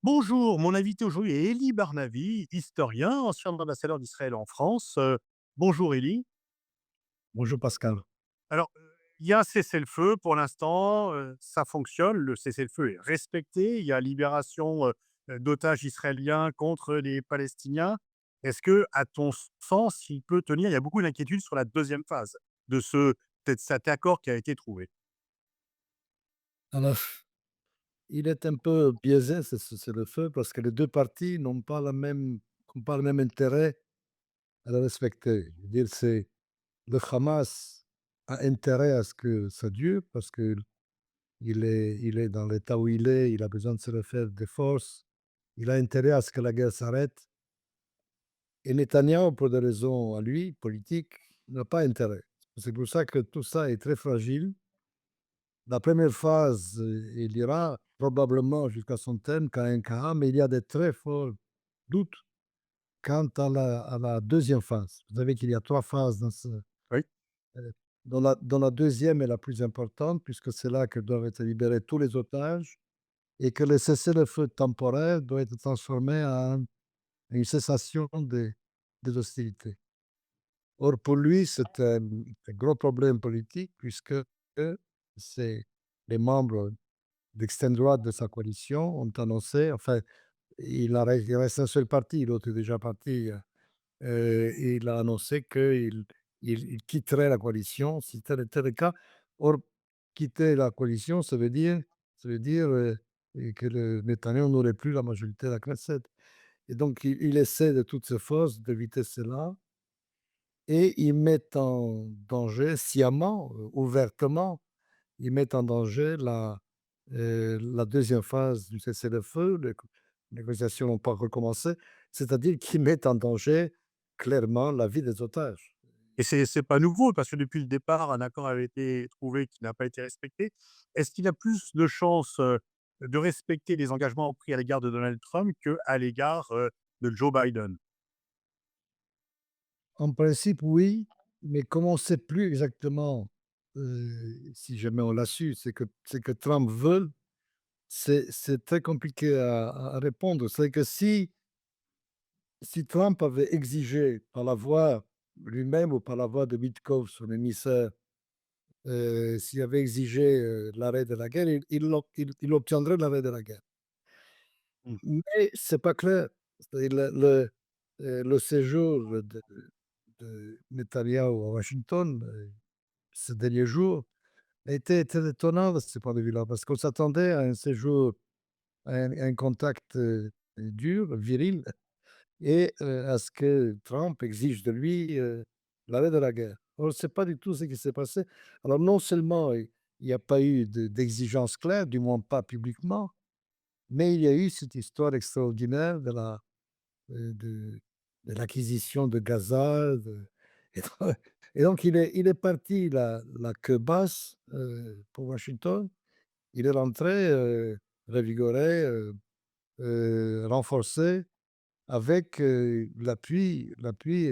Bonjour, mon invité aujourd'hui est Elie Barnavi, historien, ancien ambassadeur d'Israël en France. Bonjour Elie. Bonjour Pascal. Alors, il y a un cessez-le-feu pour l'instant, ça fonctionne, le cessez-le-feu est respecté, il y a libération, d'otages israéliens contre les Palestiniens. Est-ce que, à ton sens, il peut tenir? Il y a beaucoup d'inquiétudes sur la deuxième phase de peut-être cet accord qui a été trouvé. Alors, il est un peu biaisé c'est le feu parce que les 2 parties n'ont pas le même intérêt à le respecter. Je veux dire, c'est le Hamas a intérêt à ce que ça dure parce qu'il est dans l'état où il a besoin de se refaire des forces. Il a intérêt à ce que la guerre s'arrête et Netanyahou, pour des raisons à lui, politiques, n'a pas intérêt. C'est pour ça que tout ça est très fragile. La première phase, il ira probablement jusqu'à son terme quand un cas, mais il y a de très forts doutes quant à la deuxième phase. Vous savez qu'il y a 3 phases dans ce Oui. dont la 2e est la plus importante puisque c'est là que doivent être libérés tous les otages et que le cessez-le-feu temporaire doit être transformé en une cessation des hostilités. Or pour lui, c'est un gros problème politique puisque, c'est les membres d'extrême droite de sa coalition ont annoncé, enfin, il reste un seul parti, l'autre est déjà parti, il a annoncé qu'il quitterait la coalition si tel était le cas. Or, quitter la coalition, ça veut dire, que le Netanyahou n'aurait plus la majorité à la Knesset et donc il essaie de toutes ses forces d'éviter cela et il met en danger sciemment, ouvertement, ils mettent en danger la 2e phase du cessez-le-feu. Les négociations n'ont pas recommencé, c'est-à-dire qu'ils mettent en danger clairement la vie des otages. Et c'est pas nouveau parce que depuis le départ, un accord avait été trouvé qui n'a pas été respecté. Est-ce qu'il a plus de chances, de respecter les engagements pris à l'égard de Donald Trump qu'à l'égard, de Joe Biden? En principe, oui, mais comme on ne sait plus exactement, si jamais on l'a su, c'est que Trump veut, c'est très compliqué à répondre. C'est que si Trump avait exigé par la voix lui-même ou par la voix de Witkoff, son émissaire, s'il avait exigé, l'arrêt de la guerre, il obtiendrait l'arrêt de la guerre. Mmh. Mais c'est pas clair. C'est-à-dire le séjour de Netanyahou à Washington, ces derniers jours, a été très étonnant de ce point de vue-là, parce qu'on s'attendait à un séjour, à un contact, dur, viril et à ce que Trump exige de lui, l'arrêt de la guerre. Or, c'est pas du tout ce qui s'est passé. Alors non seulement il n'y a pas eu d'exigence claire, du moins pas publiquement, mais il y a eu cette histoire extraordinaire de l'acquisition de Gaza, et donc et donc il est parti la queue basse, pour Washington. Il est rentré, revigoré, renforcé avec, l'appui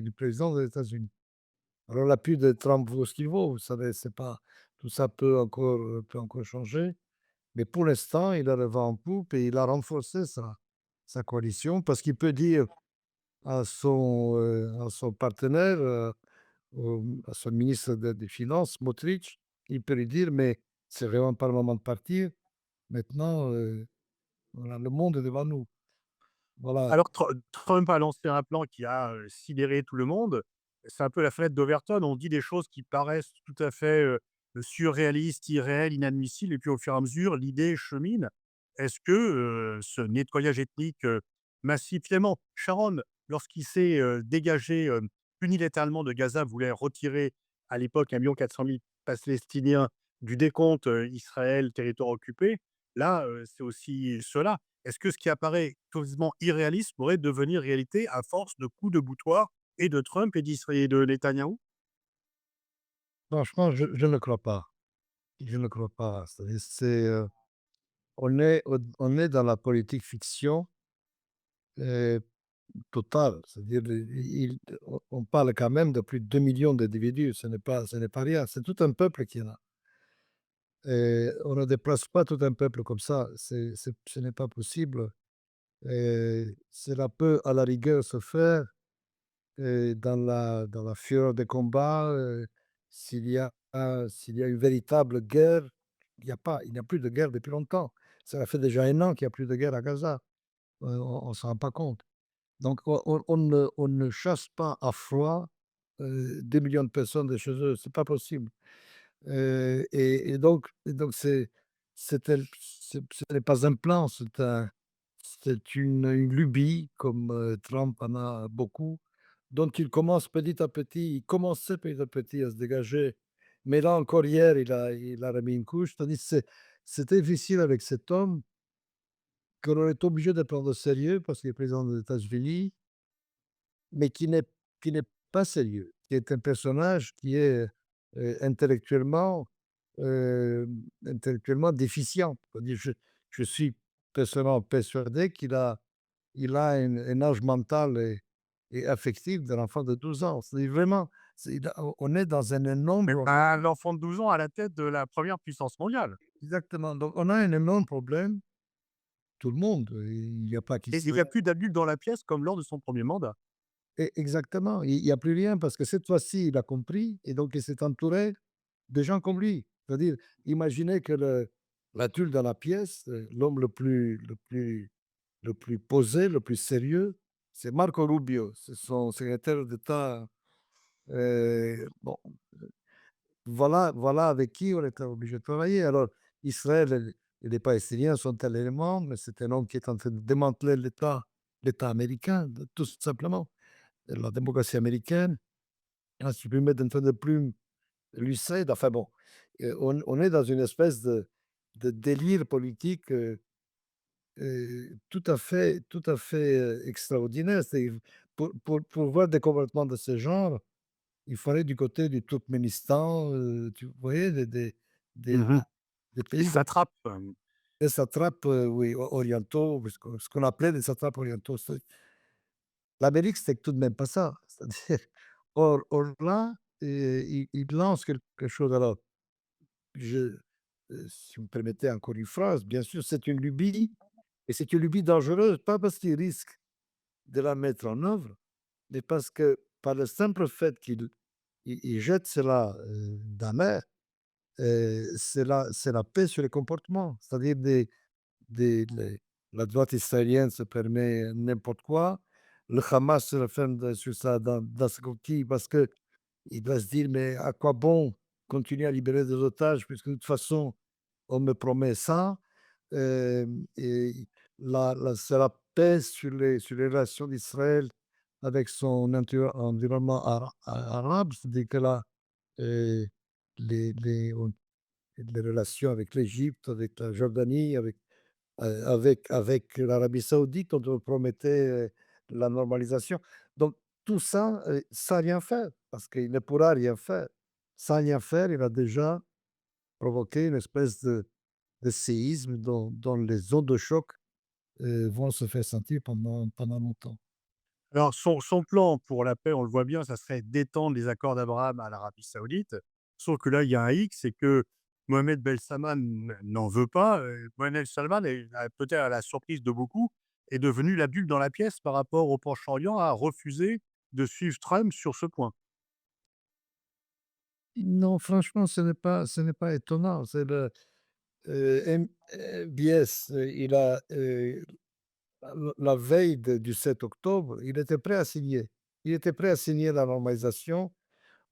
du président des États-Unis. Alors l'appui de Trump vaut ce qu'il vaut, vous savez, c'est pas tout ça peut encore changer, mais pour l'instant, il a le vent en poupe et il a renforcé sa coalition parce qu'il peut dire à son partenaire, à son ministre des finances, Smotrich, il peut lui dire: «Mais c'est vraiment pas le moment de partir. Maintenant, voilà, le monde est devant nous». Voilà. Alors Trump a lancé un plan qui a, sidéré tout le monde. C'est un peu la fenêtre d'Overton. On dit des choses qui paraissent tout à fait, surréalistes, irréelles, inadmissibles et puis au fur et à mesure, l'idée chemine. Est-ce que, ce nettoyage ethnique, massif finalement, Sharon, lorsqu'il s'est, dégagé, unilatéralement de Gaza, voulait retirer à l'époque 1 400 000 Palestiniens du décompte, Israël, territoire occupé. Là, c'est aussi cela. Est-ce que ce qui apparaît quasiment irréaliste pourrait devenir réalité à force de coups de boutoir et de Trump et de Netanyahou? Franchement, je ne crois pas. Je ne crois pas. On est dans la politique fiction, heu, totale. C'est-à-dire, on parle quand même de plus de 2 millions d'individus. Ce n'est pas rien. C'est tout un peuple qui est là. Et on ne déplace pas tout un peuple comme ça. Ce n'est pas possible. Cela peut à la rigueur se faire, dans la fureur des combats, s'il y a une véritable guerre, il n'y a plus de guerre depuis longtemps. Ça fait déjà 1 an qu'il y a plus de guerre à Gaza. On ne se rend pas compte. Donc on ne chasse pas à froid, des millions de personnes de chez eux, c'est pas possible. Et donc ce n'est pas un plan, c'est une lubie comme, Trump en a beaucoup, dont il commençait petit à petit à se dégager. Mais là encore hier, il a remis une couche, tandis que c'était difficile avec cet homme que l'on est obligé de prendre au sérieux parce qu'il est président des États-Unis, mais qui n'est pas sérieux, qui est un personnage qui est, intellectuellement, intellectuellement déficient. C'est-à-dire je suis personnellement persuadé il a un âge mental et affectif d'un enfant de 12 ans. C'est vraiment c'est il a on est dans un énorme Mais problème. un enfant de 12 ans à la tête de la première puissance mondiale. Exactement, donc on a un énorme problème, tout le monde, il n'y a pas Et qu'ici. il y a plus d'adultes dans la pièce comme lors de son premier mandat. Exactement, il y a plus rien parce que cette fois-ci, il a compris et donc il s'est entouré des gens comme lui. C'est-à-dire, imaginez que l'adulte dans la pièce, l'homme le plus posé, le plus sérieux, c'est Marco Rubio, c'est son secrétaire d'État. Bon, voilà avec qui on était obligé de travailler. Alors, Israël et les Palestiniens sont un élément, mais c'est un homme qui est en train de démanteler l'État américain, tout simplement, la démocratie américaine. Un supprimé d'un trait de plume lucide, enfin bon, on est dans une espèce de délire politique, tout à fait, extraordinaire. C'est pour voir des comportements de ce genre, il faut aller du côté du Turkménistan, tu voyez? Des Mmh. des Des pays, satrapes, des satrapes, oui, orientaux, ce qu'on appelait des satrapes orientaux. L'Amérique, c'était tout de même pas ça. C'est-à-dire, or là, il lance quelque chose. Alors je si vous me permettez encore une phrase, bien sûr, c'est une lubie et c'est une lubie dangereuse, pas parce qu'il risque de la mettre en œuvre, mais parce que par le simple fait qu'il jette cela, dans la mer, c'est la paix sur les comportements. C'est-à-dire les la droite israélienne se permet n'importe quoi, le Hamas se referme sur ça dans sa coquille parce que il doit se dire: «Mais à quoi bon continuer à libérer des otages puisque de toute façon on me promet ça?» Et c'est la paix sur les relations d'Israël avec son environnement arabe, c'est-à-dire que là, heu, les relations avec l'Égypte, avec la Jordanie, avec l'Arabie Saoudite, on te promettait, la normalisation. Donc tout ça, sans rien faire, parce qu'il ne pourra rien faire. Sans rien faire, il a déjà provoqué une espèce de séisme dont les ondes de choc, vont se faire sentir pendant longtemps. alors son plan pour la paix, on le voit bien, ça serait d'étendre les accords d'Abraham à l'Arabie Saoudite. Sauf que là, il y a un hic, c'est que Mohamed Ben Salman n'en veut pas. Mohamed Ben Salman est peut-être à la surprise de beaucoup, est devenu la bulle dans la pièce par rapport au Proche-Orient, a refusé de suivre Trump sur ce point. Non, franchement, ce n'est pas étonnant. C'est MBS, il a, la veille du 7 octobre, il était prêt à signer. Il était prêt à signer la normalisation,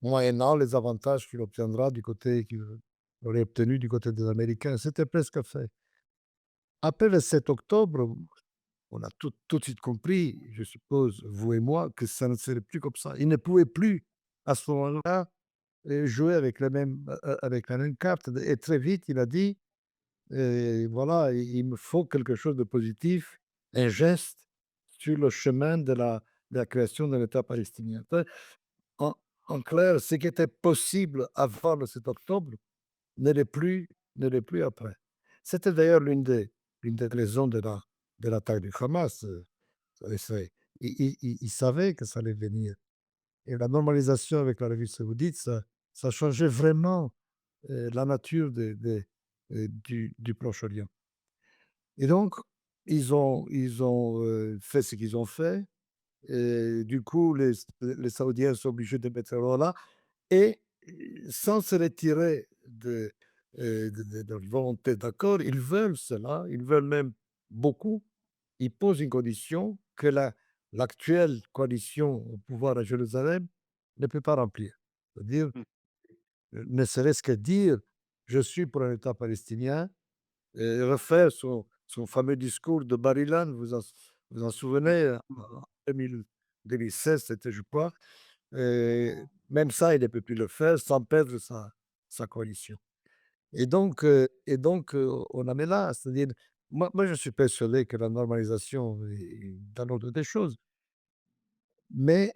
moyennant les avantages qu'il obtiendra du côté qu'il aurait obtenu du côté des Américains. C'était presque fait. Après le 7 octobre, on a tout de suite compris, je suppose, vous et moi, que ça ne serait plus comme ça. Il ne pouvait plus, à ce moment-là, jouer avec la même carte. Et très vite, il a dit: voilà, il me faut quelque chose de positif, un geste sur le chemin de la création d'un État palestinien». En en clair, ce qui était possible avant le 7 octobre ne l'est plus ne l'est plus après. C'était d'ailleurs l'une des raisons de l'attaque du Hamas, c'est il savait que ça allait venir et la normalisation avec l'Arabie Saoudite, ça changeait vraiment, la nature du Proche-Orient et donc ils ont fait ce qu'ils ont fait et du coup, les Saoudiens sont obligés de mettre l'euro là et sans se retirer de leur volonté d'accord, ils veulent cela, ils veulent même beaucoup. Ils posent une condition que l'actuelle coalition au pouvoir à Jérusalem ne peut pas remplir. C'est-à-dire, Mmh. ne serait-ce que dire: «Je suis pour un État palestinien», et refaire son fameux discours de Bar-Ilan, vous en souvenez? En 2016, c'était, je crois. Même ça, il ne peut plus le faire sans perdre sa coalition. Et donc, on en est là. C'est-à-dire, moi, je suis persuadé que la normalisation est dans l'ordre des choses, mais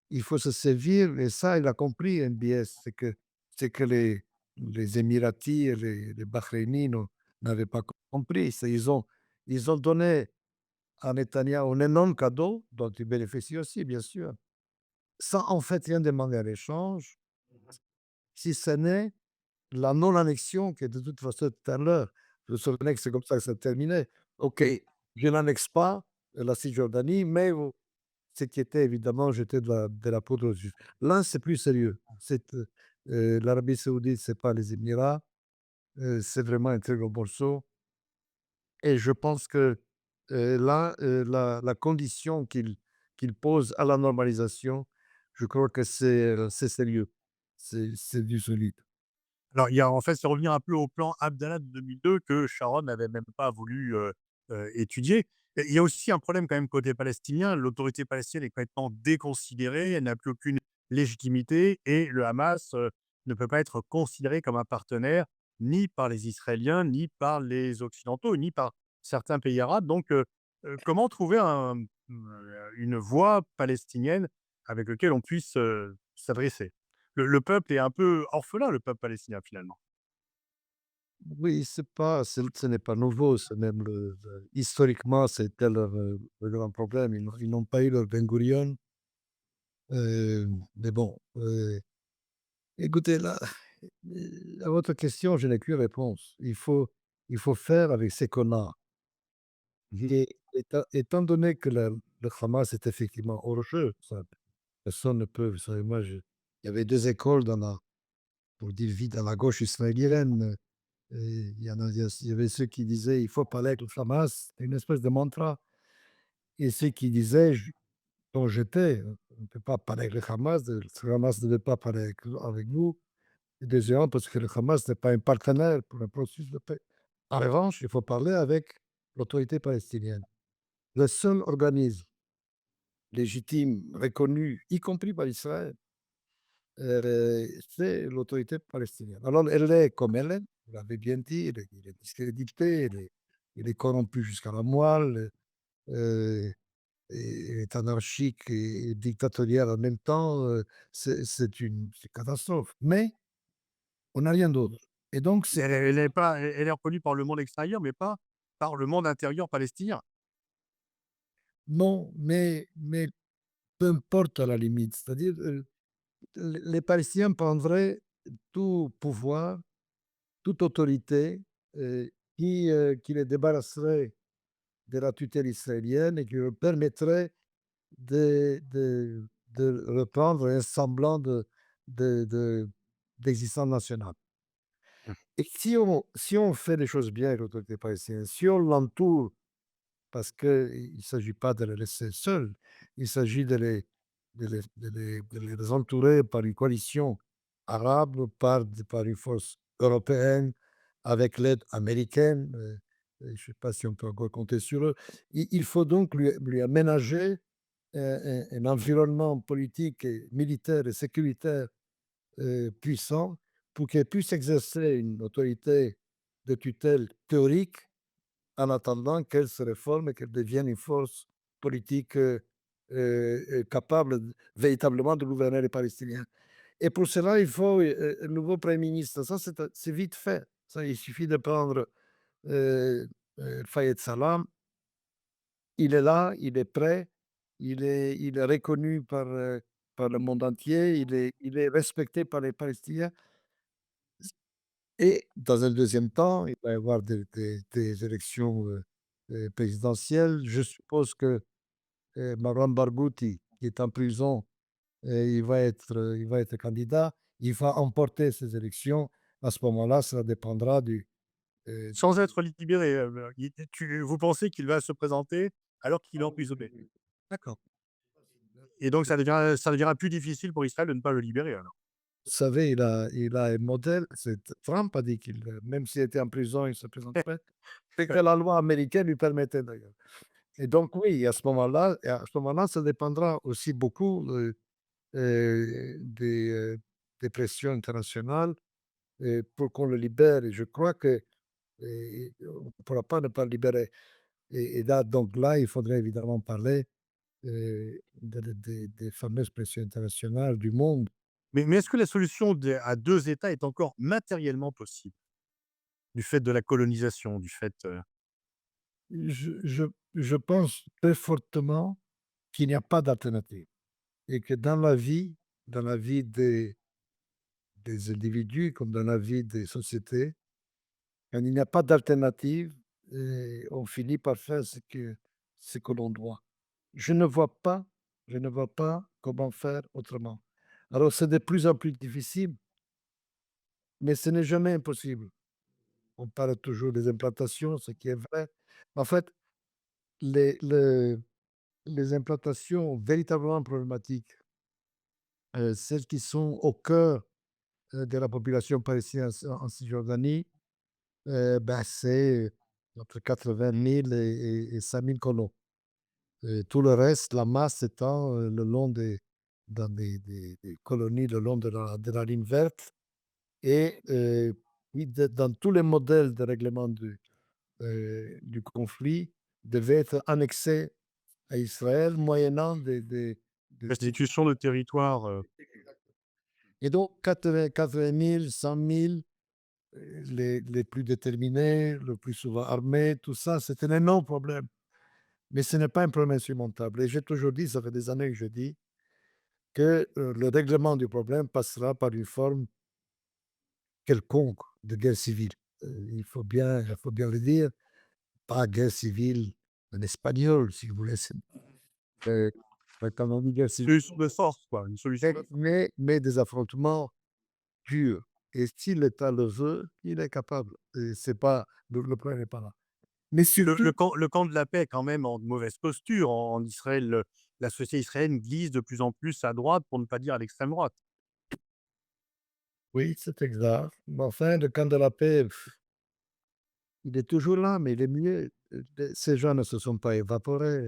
il faut se servir, et ça, il a compris MBS, c'est que les Émiratis et les Bahreïniens n'avaient pas compris. Ils ont donné à Netanyahou un énorme cadeau, dont il bénéficie aussi, bien sûr, sans en fait rien demander en échange, si ce n'est la non-annexion qui, de toute façon, tout à l'heure, je me souvenais que c'est comme ça que ça se terminait. OK, je n'annexe pas la Cisjordanie, mais ce qui était évidemment jeter de la poudre aux yeux. Là, c'est plus sérieux. L'Arabie Saoudite, c'est pas les Émirats, c'est vraiment un très gros morceau, et je pense que, là, la condition qu'il pose à la normalisation, je crois que c'est sérieux. C'est du solide. Alors, il y a en fait, c'est revenir un peu au plan Abdallah de 2002 que Sharon n'avait même pas voulu, étudier. Et il y a aussi un problème quand même côté palestinien. L'autorité palestinienne est complètement déconsidérée, elle n'a plus aucune légitimité et le Hamas, ne peut pas être considéré comme un partenaire ni par les Israéliens, ni par les Occidentaux, ni par certains pays arabes. Donc, comment trouver une voix palestinienne avec lequel on puisse, s'adresser? Le peuple est un peu orphelin, le peuple palestinien, finalement. Oui, ce n'est pas nouveau, c'est même historiquement, c'était le grand problème. Ils n'ont pas eu leur Ben Gurion, mais bon, écoutez, là, à votre question, je n'ai qu'une réponse. Il faut faire avec ce qu'on a. Mmh. Et étant donné que le Hamas est effectivement hors jeu, ça, personne ne peut, vous savez, moi, il y avait 2 écoles pour dire vite, dans la gauche israélienne. Il y avait ceux qui disaient: «Il faut parler avec le Hamas», une espèce de mantra, et ceux qui disaient, dont j'étais: «On ne peut pas parler avec le Hamas, le Hamas ne veut pas parler avec vous». Et deuxièmement, parce que le Hamas n'est pas un partenaire pour un processus de paix. En revanche, il faut parler avec l'autorité palestinienne. Le seul organisme légitime, reconnu, y compris par Israël, c'est l'autorité palestinienne. Alors, elle est comme elle est, vous l'avez bien dit, il est discrédité, il est corrompu jusqu'à la moelle, heu, et est anarchique et dictatorial en même temps, c'est une catastrophe. Mais on n'a rien d'autre, et donc Mais c'est elle est reconnue par le monde extérieur, mais pas par le monde intérieur palestinien. non, mais peu importe à la limite. C'est-à-dire, les Palestiniens prendraient tout pouvoir, toute autorité, qui les débarrasserait de la tutelle israélienne et qui leur permettrait de reprendre un semblant de d'existence nationale. Et si on fait les choses bien avec l'autorité palestinienne, si on l'entoure, parce qu'il ne s'agit pas de les laisser seuls, il s'agit de les entourer par une coalition arabe, par une force européenne, avec l'aide américaine, je ne sais pas si on peut encore compter sur eux. Il faut donc lui aménager un environnement politique et militaire et sécuritaire, puissant, pour qu'elle puisse exercer une autorité de tutelle théorique en attendant qu'elle se réforme et qu'elle devienne une force politique, capable véritablement de gouverner les Palestiniens. Et pour cela, il faut un nouveau Premier ministre. Ça, c'est vite fait. Ça, il suffit de prendre Fayez Salam. Il est là, il est prêt, il est reconnu par le monde entier, il est respecté par les Palestiniens. Et dans un deuxième temps, il va y avoir des élections, présidentielle. Je suppose que Marwan Barghouti, qui est en prison, il va être candidat. Il va emporter ces élections. À ce moment-là, ça dépendra du Sans être libéré, il vous pensez qu'il va se présenter alors qu'il est emprisonné? D'accord, et donc ça deviendra plus difficile pour Israël de ne pas le libérer alors? Vous savez, il a un modèle. Trump a dit qu'il, même s'il était en prison, il se présenterait. C'est que Ouais. la loi américaine lui permettait d'ailleurs. Et donc oui, à ce moment-là, ça dépendra aussi beaucoup euh, des, euh, des pressions internationales pour qu'on le libère. Et je crois que on ne pourra pas ne pas le libérer. Et là, donc là, il faudrait évidemment parler des fameuses pressions internationales du monde. Mais est-ce que la solution à 2 États est encore matériellement possible? Du fait de la colonisation, du fait, Je, je, je pense très fortement qu'il n'y a pas d'alternative et que dans la vie des individus comme dans la vie des sociétés, quand il n'y a pas d'alternative, on finit par faire ce que l'on doit. Je ne vois pas, je ne vois pas comment faire autrement. Alors c'est de plus en plus difficile, mais ce n'est jamais impossible. On parle toujours des implantations, ce qui est vrai. En fait, les, les, les implantations véritablement problématiques, celles qui sont au cœur de la population palestinienne en Cisjordanie, ben, c'est entre 80 000 et 5 000 colons. Tout le reste, la masse étant le long dans des colonies le long de la ligne verte. Et oui, dans tous les modèles de règlement du conflit, devaient être annexés à Israël moyennant des restitution de territoire, et donc 80 000, 100 000, les plus déterminés, le plus souvent armés, tout ça, c'est un énorme problème. Mais ce n'est pas un problème insurmontable. Et j'ai toujours dit, ça fait des années que je dis, que le règlement du problème passera par une forme quelconque de guerre civile. Il faut bien le dire, pas guerre civile en espagnol, si vous voulez. Euh, Quand on dit guerre civile, solution de force quoi, une solution de force. mais des affrontements durs. Et si l'État le veut, il est capable. Et c'est pas, le problème n'est pas là. Mais surtout, Le camp de la paix est quand même en mauvaise posture en Israël, la société israélienne glisse de plus en plus à droite pour ne pas dire à l'extrême droite. oui, c'est exact. Mais enfin, le camp de la paix, il est toujours là, mais il est mieux. Ces gens ne se sont pas évaporés,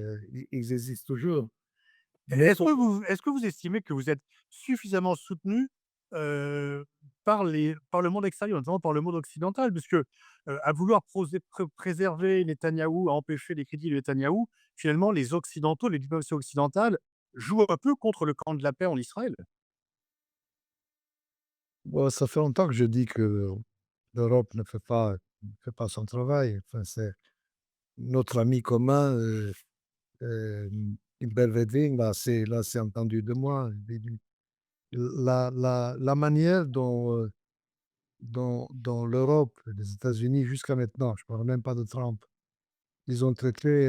ils existent toujours. Mais Est-ce que vous estimez que vous êtes suffisamment soutenu, par le monde extérieur, notamment par le monde occidental? Puisque, à vouloir préserver Netanyahou, à empêcher les critiques de Netanyahou, finalement les occidentaux, les diplomaties occidentales jouent un peu contre le camp de la paix en Israël. bon, ça fait longtemps que je dis que l'Europe ne fait pas son travail. Enfin, c'est notre ami commun, euh, Hubert Védrine, là, c'est entendu de moi. La manière dont l'Europe, les États-Unis, jusqu'à maintenant, je ne parle même pas de Trump, ils ont traité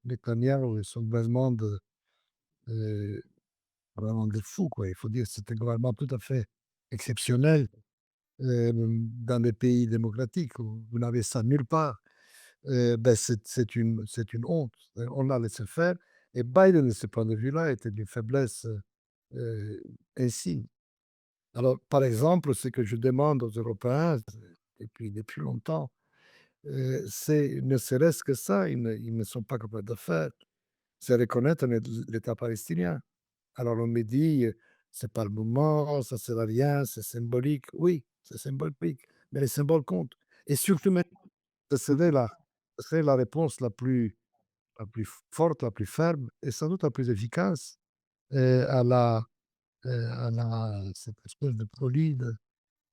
Netanyahu et son gouvernement euh, vraiment de fou, quoi. Il faut dire que c'était un gouvernement tout à fait exceptionnel dans les pays démocratiques où vous n'avez ça nulle part. Ben c'est une honte. On l'a laissé faire. Et Biden, de ce point de vue-là, était d'une faiblesse insigne. Alors, par exemple, ce que je demande aux Européens, depuis longtemps, c'est ne serait-ce que ça, ils ne sont pas capables de faire, c'est reconnaître l'État palestinien. Alors on me dit, c'est pas le moment, ça sert à rien, c'est symbolique. Oui, c'est symbolique, mais les symboles comptent. Et surtout maintenant, ce serait ce serait la réponse la plus forte, la plus ferme et sans doute la plus efficace à cette espèce de folie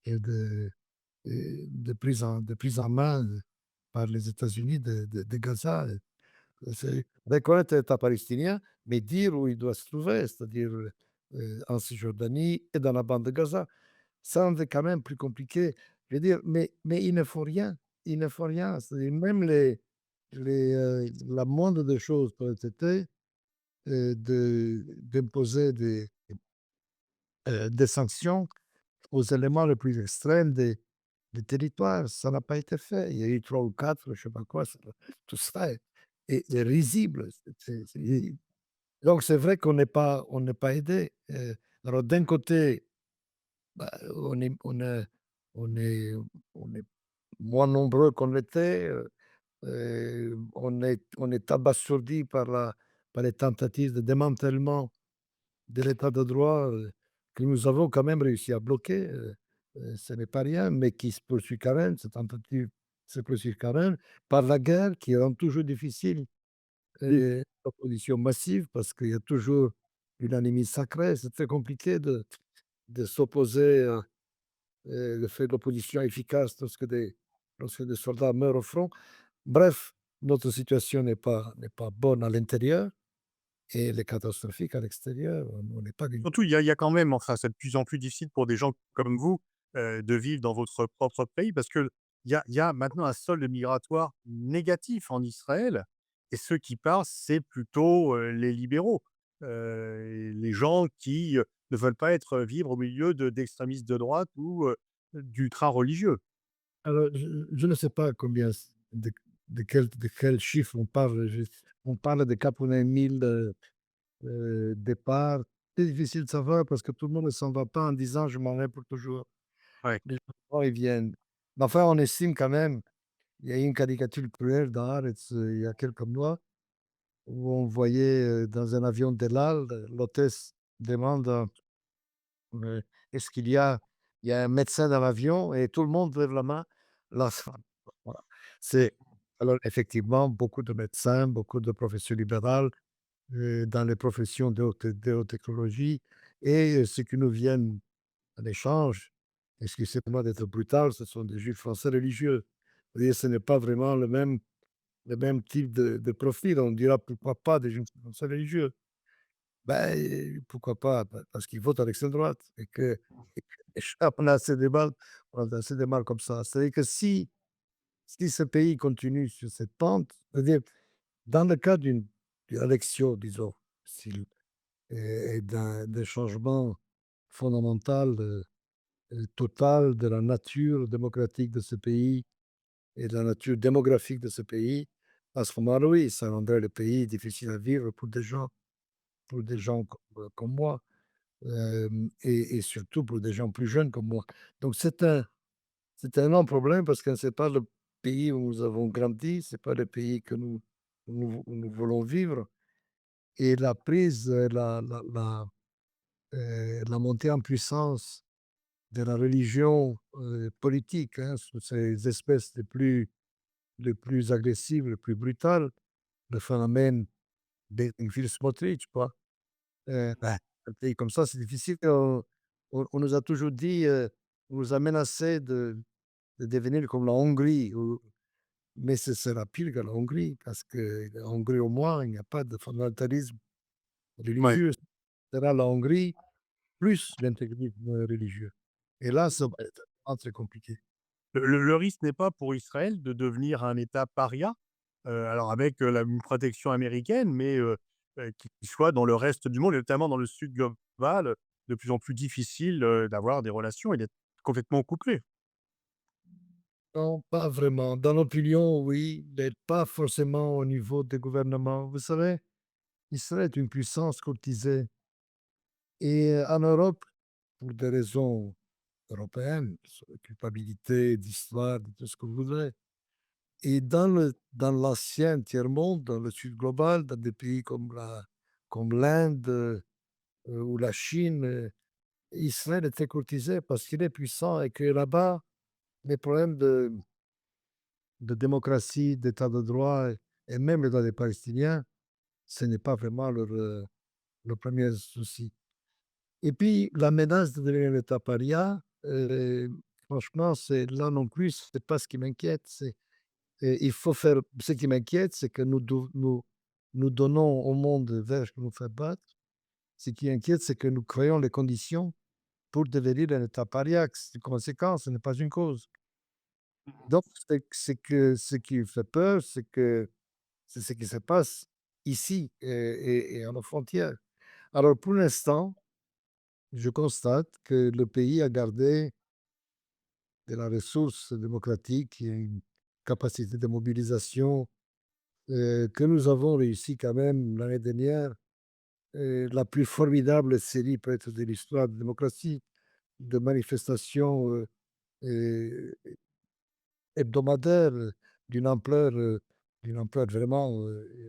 et de prise en main par les États-Unis de Gaza. C'est reconnaître l'État palestinien, mais dire où il doit se trouver, c'est-à-dire en Cisjordanie et dans la bande de Gaza. Ça, c'est quand même plus compliqué. Je veux dire, mais il ne faut rien. Il ne faut rien. C'est-à-dire, même la moindre des choses aurait été d'imposer des sanctions aux éléments les plus extrêmes des territoires. Ça n'a pas été fait. Il y a eu 3 ou 4, je ne sais pas quoi, tout ça est risible. Donc c'est vrai qu'on n'est pas aidé. Alors d'un côté, bah, on est on est moins nombreux qu'on l'était, on est abasourdi par les tentatives de démantèlement de l'état de droit, que nous avons quand même réussi à bloquer, ce n'est pas rien, mais qui se poursuit quand même, cette tentative se poursuit quand même par la guerre qui rend toujours difficile, Mmh. l'opposition massive parce qu'il y a toujours une ennemie sacrée. C'est très compliqué de s'opposer, de faire de l'opposition efficace lorsque des soldats meurent au front. Bref, notre situation n'est pas bonne à l'intérieur et elle est catastrophique à l'extérieur. On n'est pas Surtout, il y a quand même, enfin, c'est de plus en plus difficile pour des gens comme vous, de vivre dans votre propre pays parce qu'il y a maintenant un solde migratoire négatif en Israël et ceux qui partent, c'est plutôt, les libéraux, et les gens qui, ne veulent pas vivre au milieu d'extrémistes de droite ou, d'ultra-religieux. Alors, je ne sais pas combien de quel chiffre on parle. On parle de 80 000 départs. C'est difficile de savoir parce que tout le monde ne s'en va pas en disant: «Je m'en vais pour toujours». Ouais. Les gens vont et viennent. Mais enfin, on estime quand même, il y a eu une caricature cruelle dans Haaretz, il y a quelques mois, où on voyait, dans un avion d'El Al, l'hôtesse demande, «Est-ce il y a un médecin dans l'avion?» et tout le monde lève la main. Là, ça voilà. C'est alors effectivement beaucoup de médecins, beaucoup de professions libérales, dans les professions de haute technologie et ceux qui nous viennent en échange, excusez-moi d'être brutal, ce sont des juifs français religieux. Vous voyez, ce n'est pas vraiment le même type de profil. On dira: «Pourquoi pas des juifs français religieux?» Ben, pourquoi pas? Parce qu'ils votent à l'extrême droite et on a assez de mal on a assez de mal comme ça. C'est-à-dire que si ce pays continue sur cette pente, c'est-à-dire dans le cas d'une élection, disons, s'il et d'un changement fondamental, total de la nature démocratique de ce pays et de la nature démographique de ce pays, à ce moment-là, oui, ça rendrait le pays difficile à vivre pour des gens comme moi. Et surtout pour des gens plus jeunes comme moi. Donc c'est un énorme problème parce que c'est pas le pays où nous avons grandi, c'est pas le pays que où nous voulons vivre et la prise, la montée en puissance de la religion, politique, hein, sous ses espèces les plus agressives, les plus brutales, le phénomène Bengvir Smotrich, quoi. Bah, un pays comme ça, c'est difficile. On nous a toujours dit, on nous a menacé de devenir comme la Hongrie ou mais ce sera pire que la Hongrie parce que la Hongrie, au moins, il n'y a pas de fondamentalisme Ouais. religieux. Ce sera la Hongrie plus l'intégrisme religieux et là, ça va être vraiment très compliqué. Le risque n'est pas pour Israël de devenir un État paria, alors avec, une protection américaine, mais qui soit dans le reste du monde et notamment dans le sud global, de plus en plus difficile, d'avoir des relations et d'être complètement couplé. Non, pas vraiment. Dans l'opinion, oui, mais pas forcément au niveau des gouvernements. Vous savez, Israël est une puissance courtisée et en Europe, pour des raisons européennes, sur la culpabilité, d'histoire, de tout ce que vous voudrez. Et dans l'ancien tiers-monde, dans le sud global, dans des pays comme l'Inde, ou la Chine, Israël était courtisé parce qu'il est puissant et que là-bas, les problèmes de démocratie, d'état de droit et même les droits des Palestiniens, ce n'est pas vraiment leur 1er souci. Et puis la menace de devenir un État paria, franchement, c'est là non plus, c'est pas ce qui m'inquiète. Il faut faire ce qui m'inquiète, c'est que nous donnons au monde des verges pour nous faire battre. Ce qui inquiète, c'est que nous créons les conditions pour devenir un État paria. C'est une conséquence, ce n'est pas une cause. Donc c'est que ce qui fait peur, c'est que c'est ce qui se passe ici et à nos frontières. Alors pour l'instant, je constate que le pays a gardé de la ressource démocratique et une capacité de mobilisation que nous avons réussi quand même l'année dernière, la plus formidable série peut-être de l'histoire de la démocratie, de manifestations euh, hebdomadaires d'une ampleur vraiment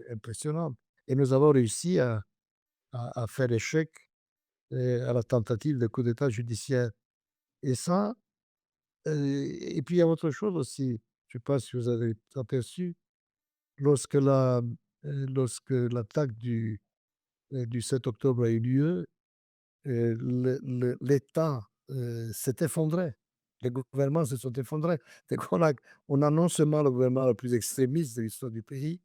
impressionnante. Et nous avons réussi à faire échec à la tentative de coup d'État judiciaire. Et ça, et puis il y a autre chose aussi, je ne sais pas si vous avez aperçu, lorsque lorsque l'attaque du 7 octobre a eu lieu, l'État, s'est effondré. Les gouvernements se sont effondrés. Donc on a non seulement le gouvernement le plus extrémiste de l'histoire du pays,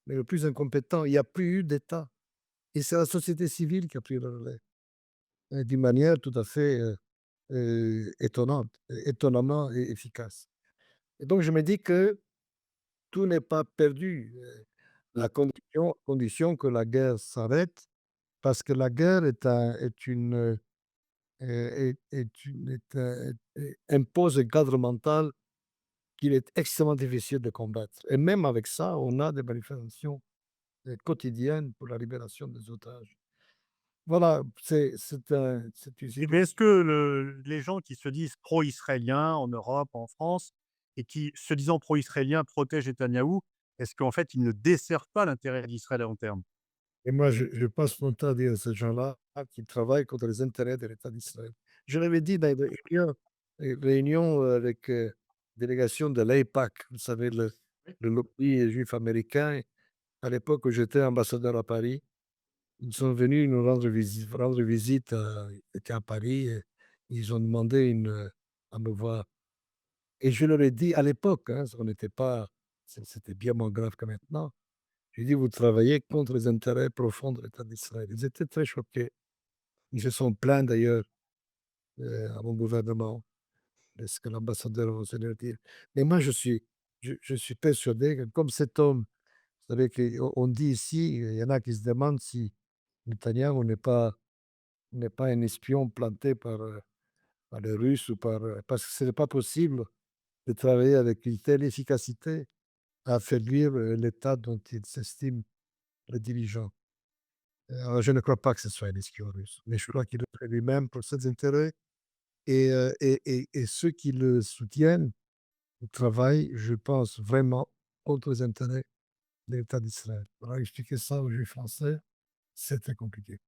mais le plus incompétent. Il n'y a plus eu d'État et c'est la société civile qui a pris le relais, d'une manière tout à fait, étonnante, étonnamment efficace. Et donc je me dis que tout n'est pas perdu, à condition que la guerre s'arrête, parce que la guerre est une, impose un cadre mental qu'il est extrêmement difficile de combattre. Et même avec ça, on a des manifestations, quotidiennes pour la libération des otages. Voilà, c'est une Et mais situation. est-ce que les gens qui se disent pro-israéliens en Europe, en France et qui, se disant pro-israéliens, protègent Netanyahou, est-ce qu'en fait, ils ne desservent pas l'intérêt d'Israël à long terme? Et moi, je passe mon temps à dire à ces gens-là qui travaillent contre les intérêts de l'État d'Israël. Je l'avais dit dans une réunion avec délégation de l'AIPAC, vous savez, le lobby juif américain. À l'époque où j'étais ambassadeur à Paris, ils sont venus nous rendre visite. Ils étaient à Paris et ils ont demandé à me voir. Et je leur ai dit à l'époque, hein, on n'était pas, c'était bien moins grave que maintenant. J'ai dit: «Vous travaillez contre les intérêts profonds de l'État d'Israël». Ils étaient très choqués. Ils se sont plaints d'ailleurs, à mon gouvernement de ce que l'ambassadeur a osé leur dire. Mais moi, je suis persuadé que comme cet homme, vous savez qu'on dit ici, il y en a qui se demandent si Netanyahou n'est pas un espion planté par les Russes ou parce que ce n'est pas possible de travailler avec une telle efficacité à affaiblir, l'État dont il s'estime le dirigeant. Alors je ne crois pas que ce soit un espion russe, mais je crois qu'il le fait lui-même pour ses intérêts et ceux qui le soutiennent travaillent, je pense, vraiment contre les intérêts de l'État d'Israël. Alors expliquer ça aux Juifs français, c'est très compliqué.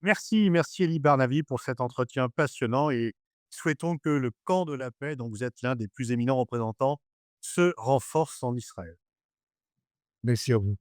Merci, merci Elie Barnavi pour cet entretien passionnant et souhaitons que le camp de la paix, dont vous êtes l'un des plus éminents représentants, se renforce en Israël. Merci à vous.